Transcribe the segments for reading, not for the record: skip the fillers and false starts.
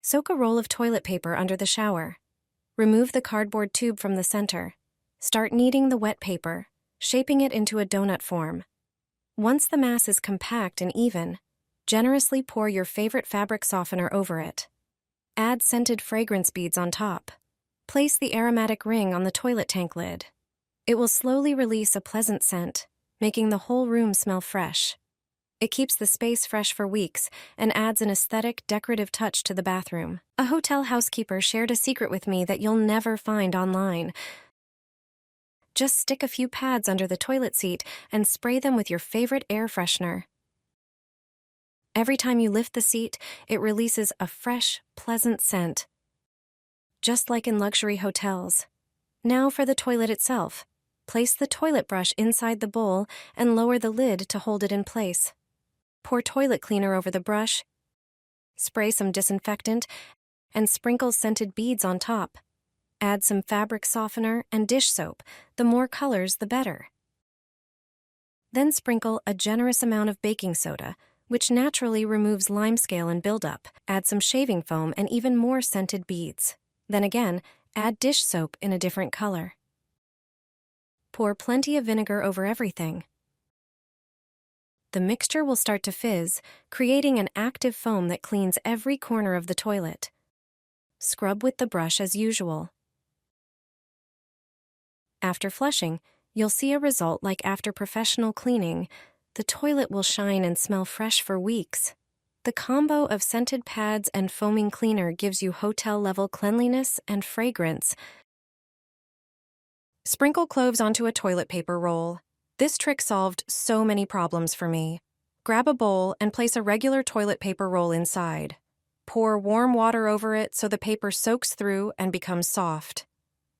Soak a roll of toilet paper under the shower. Remove the cardboard tube from the center. Start kneading the wet paper, shaping it into a donut form. Once the mass is compact and even, generously pour your favorite fabric softener over it. Add scented fragrance beads on top. Place the aromatic ring on the toilet tank lid. It will slowly release a pleasant scent, making the whole room smell fresh. It keeps the space fresh for weeks and adds an aesthetic, decorative touch to the bathroom. A hotel housekeeper shared a secret with me that you'll never find online. Just stick a few pads under the toilet seat and spray them with your favorite air freshener. Every time you lift the seat, it releases a fresh, pleasant scent, just like in luxury hotels. Now for the toilet itself. Place the toilet brush inside the bowl and lower the lid to hold it in place. Pour toilet cleaner over the brush, spray some disinfectant, and sprinkle scented beads on top. Add some fabric softener and dish soap. The more colors, the better. Then sprinkle a generous amount of baking soda, which naturally removes limescale and buildup. Add some shaving foam and even more scented beads. Then again, add dish soap in a different color. Pour plenty of vinegar over everything. The mixture will start to fizz, creating an active foam that cleans every corner of the toilet. Scrub with the brush as usual. After flushing, you'll see a result like after professional cleaning. The toilet will shine and smell fresh for weeks. The combo of scented pads and foaming cleaner gives you hotel-level cleanliness and fragrance. Sprinkle cloves onto a toilet paper roll. This trick solved so many problems for me. Grab a bowl and place a regular toilet paper roll inside. Pour warm water over it so the paper soaks through and becomes soft.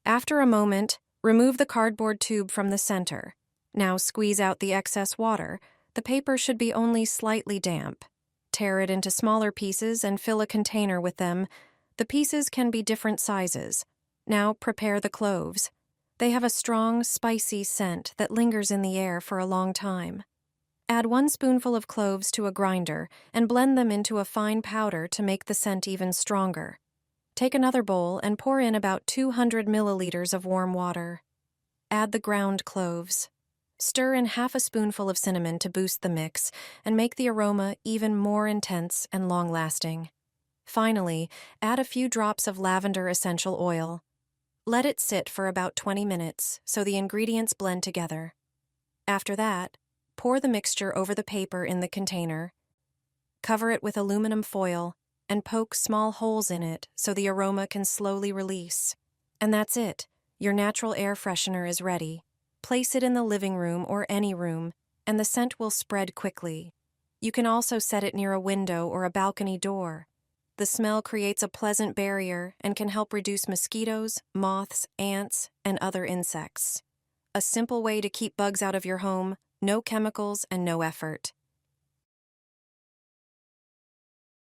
After a moment, remove the cardboard tube from the center. Now squeeze out the excess water. The paper should be only slightly damp. Tear it into smaller pieces and fill a container with them. The pieces can be different sizes. Now prepare the cloves. They have a strong, spicy scent that lingers in the air for a long time. Add 1 spoonful of cloves to a grinder and blend them into a fine powder to make the scent even stronger. Take another bowl and pour in about 200 milliliters of warm water. Add the ground cloves. Stir in half a spoonful of cinnamon to boost the mix and make the aroma even more intense and long-lasting. Finally, add a few drops of lavender essential oil. Let it sit for about 20 minutes so the ingredients blend together. After that, pour the mixture over the paper in the container. Cover it with aluminum foil and poke small holes in it so the aroma can slowly release. And that's it. Your natural air freshener is ready. Place it in the living room or any room, and the scent will spread quickly. You can also set it near a window or a balcony door. The smell creates a pleasant barrier and can help reduce mosquitoes, moths, ants, and other insects. A simple way to keep bugs out of your home, no chemicals and no effort.